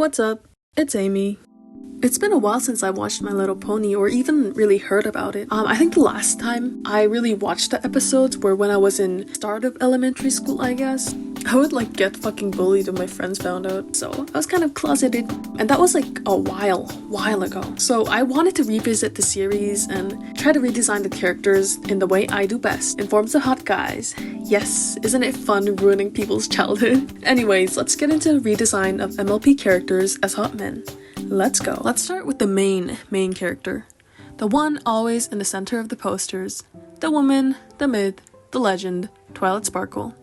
What's up? It's Amy. It's been a while since I watched My Little Pony or even really heard about it. I think the last time I really watched the episodes were when I was in start of elementary school, I guess. I would get fucking bullied when my friends found out, so I was kind of closeted. And that was a while ago. So I wanted to revisit the series and try to redesign the characters in the way I do best, in forms of hot guys. Yes, isn't it fun ruining people's childhood? Anyways, let's get into redesign of MLP characters as hot men. Let's go. Let's start with the main character. The one always in the center of the posters. The woman, the myth, the legend, Twilight Sparkle.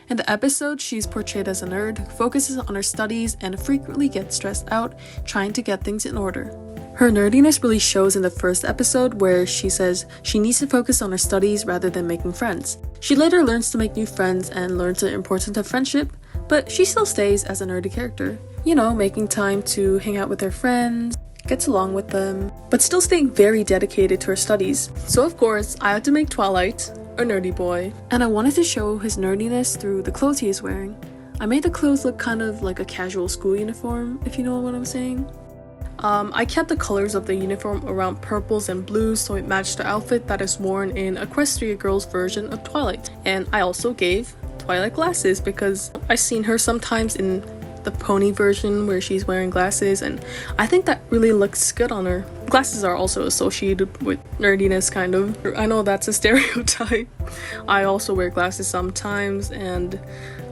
In the episode, she's portrayed as a nerd, focuses on her studies, and frequently gets stressed out trying to get things in order. Her nerdiness really shows in the first episode where she says she needs to focus on her studies rather than making friends. She later learns to make new friends and learns the importance of friendship, but she still stays as a nerdy character. You know, making time to hang out with her friends, gets along with them, but still staying very dedicated to her studies. So of course, I had to make Twilight a nerdy boy, and I wanted to show his nerdiness through the clothes he is wearing. I made the clothes look kind of like a casual school uniform, if you know what I'm saying. I kept the colors of the uniform around purples and blues so it matched the outfit that is worn in Equestria Girl's version of Twilight. And I also gave Twilight glasses because I've seen her sometimes in the pony version where she's wearing glasses, and I think that really looks good on her. Glasses are also associated with nerdiness, kind of. I know that's a stereotype. I also wear glasses sometimes, and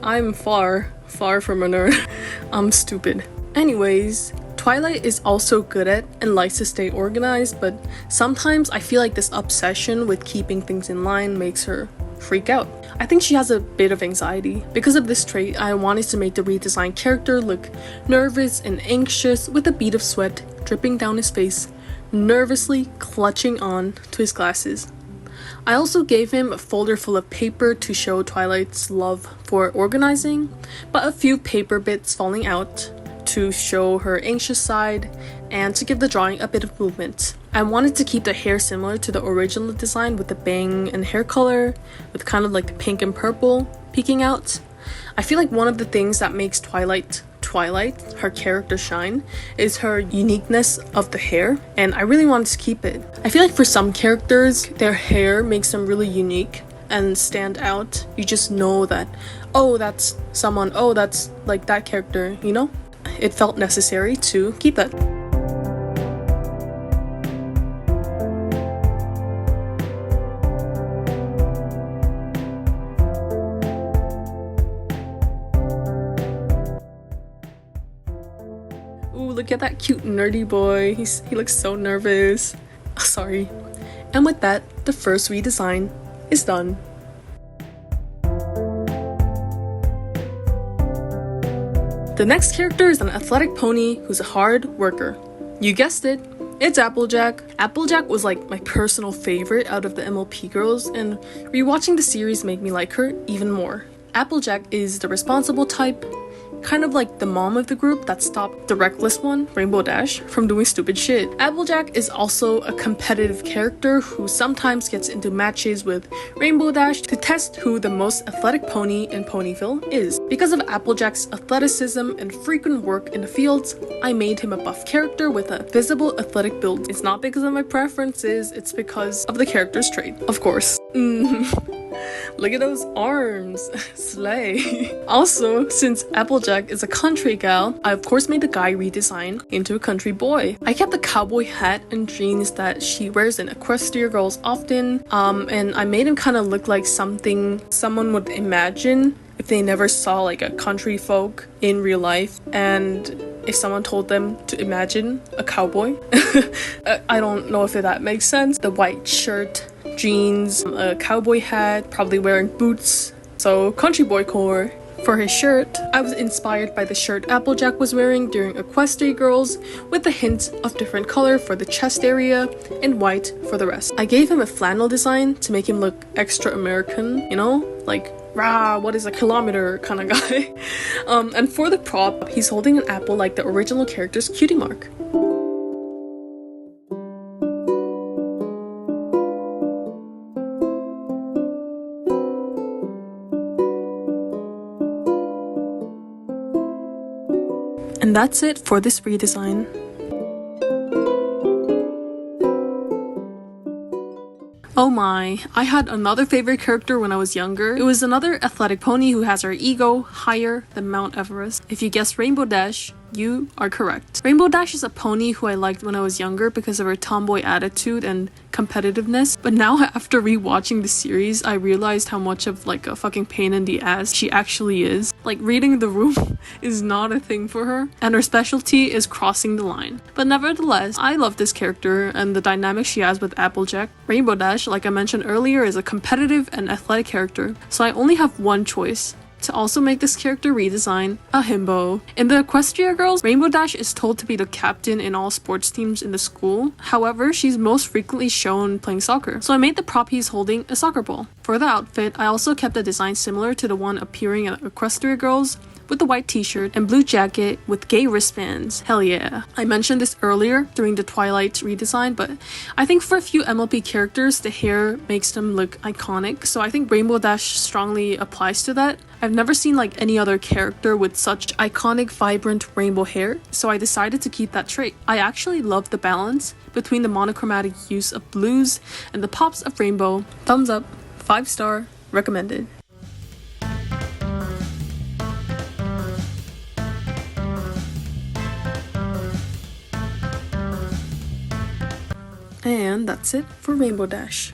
I'm far from a nerd. I'm stupid. Anyways, Twilight is also good at and likes to stay organized, but sometimes I feel like this obsession with keeping things in line makes her freak out. I think she has a bit of anxiety. Because of this trait, I wanted to make the redesigned character look nervous and anxious with a bead of sweat dripping down his face, nervously clutching on to his glasses. I also gave him a folder full of paper to show Twilight's love for organizing, but a few paper bits falling out to show her anxious side and to give the drawing a bit of movement. I wanted to keep the hair similar to the original design with the bang and hair color, with kind of like the pink and purple peeking out. I feel like one of the things that makes Twilight, her character shine, is her uniqueness of the hair, and I really wanted to keep it. I feel like for some characters, their hair makes them really unique and stand out. You just know that, oh, that's someone, oh, that's like that character, you know? It felt necessary to keep that. Ooh, look at that cute nerdy boy. He looks so nervous. Sorry. And with that, the first redesign is done. The next character is an athletic pony who's a hard worker. You guessed it, it's Applejack. Applejack was like my personal favorite out of the MLP girls, and rewatching the series made me like her even more. Applejack is the responsible type, kind of like the mom of the group that stopped the reckless one, Rainbow Dash, from doing stupid shit. Applejack is also a competitive character who sometimes gets into matches with Rainbow Dash to test who the most athletic pony in Ponyville is. Because of Applejack's athleticism and frequent work in the fields, I made him a buff character with a visible athletic build. It's not because of my preferences, it's because of the character's trait, of course. Look at those arms. Slay. Also, since Applejack is a country gal, I of course made the guy redesign into a country boy. I kept the cowboy hat and jeans that she wears in Equestria Girls often, and I made him kind of look like something someone would imagine if they never saw like a country folk in real life, and if someone told them to imagine a cowboy. I don't know if that makes sense. The white shirt, jeans, a cowboy hat, probably wearing boots. So country boy core. For his shirt, I was inspired by the shirt Applejack was wearing during Equestria Girls, with a hint of different color for the chest area and white for the rest. I gave him a flannel design to make him look extra American, you know, like rah, what is a kilometer kind of guy. And for the prop, he's holding an apple like the original character's cutie mark. And that's it for this redesign. Oh my, I had another favorite character when I was younger. It was another athletic pony who has her ego higher than Mount Everest. If you guessed Rainbow Dash, you are correct. Rainbow Dash is a pony who I liked when I was younger because of her tomboy attitude and competitiveness, but now after rewatching the series, I realized how much of like a fucking pain in the ass she actually is. Like, reading the room is not a thing for her, and her specialty is crossing the line. But nevertheless, I love this character and the dynamic she has with Applejack. Rainbow Dash, like I mentioned earlier, is a competitive and athletic character, so I only have one choice: to also make this character redesign a himbo. In the Equestria Girls, Rainbow Dash is told to be the captain in all sports teams in the school. However, she's most frequently shown playing soccer, so I made the prop he's holding a soccer ball. For the outfit, I also kept a design similar to the one appearing in Equestria Girls, with the white t-shirt and blue jacket with gay wristbands. Hell yeah. I mentioned this earlier during the Twilight redesign, but I think for a few MLP characters, the hair makes them look iconic, so I think Rainbow Dash strongly applies to that. I've never seen like any other character with such iconic, vibrant rainbow hair, so I decided to keep that trait. I actually love the balance between the monochromatic use of blues and the pops of rainbow. Thumbs up, 5-star, recommended. And that's it for Rainbow Dash.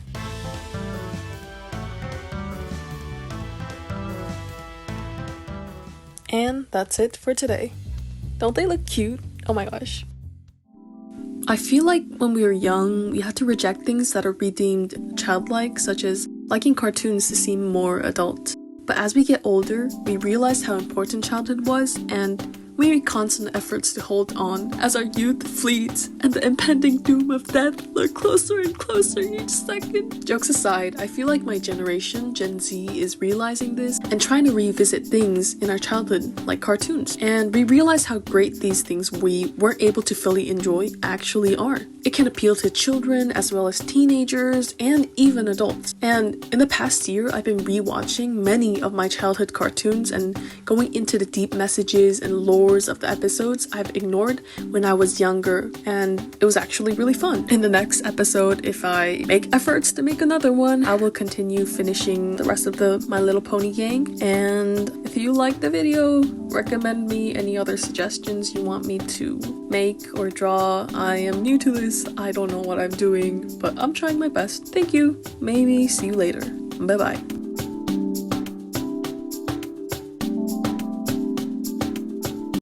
And that's it for today. Don't they look cute? Oh my gosh. I feel like when we were young, we had to reject things that are redeemed childlike, such as liking cartoons to seem more adult. But as we get older, we realize how important childhood was, and we make constant efforts to hold on as our youth flees and the impending doom of death look closer and closer each second. Jokes aside, I feel like my generation, Gen Z, is realizing this and trying to revisit things in our childhood, like cartoons. And we realize how great these things we weren't able to fully enjoy actually are. It can appeal to children as well as teenagers and even adults. And in the past year, I've been rewatching many of my childhood cartoons and going into the deep messages and lore of the episodes I've ignored when I was younger, and it was actually really fun. In the next episode, if I make efforts to make another one, I will continue finishing the rest of the My Little Pony gang. And if you like the video, recommend me any other suggestions you want me to make or draw. I am new to this, I don't know what I'm doing, but I'm trying my best. Thank you, maybe see you later. Bye bye.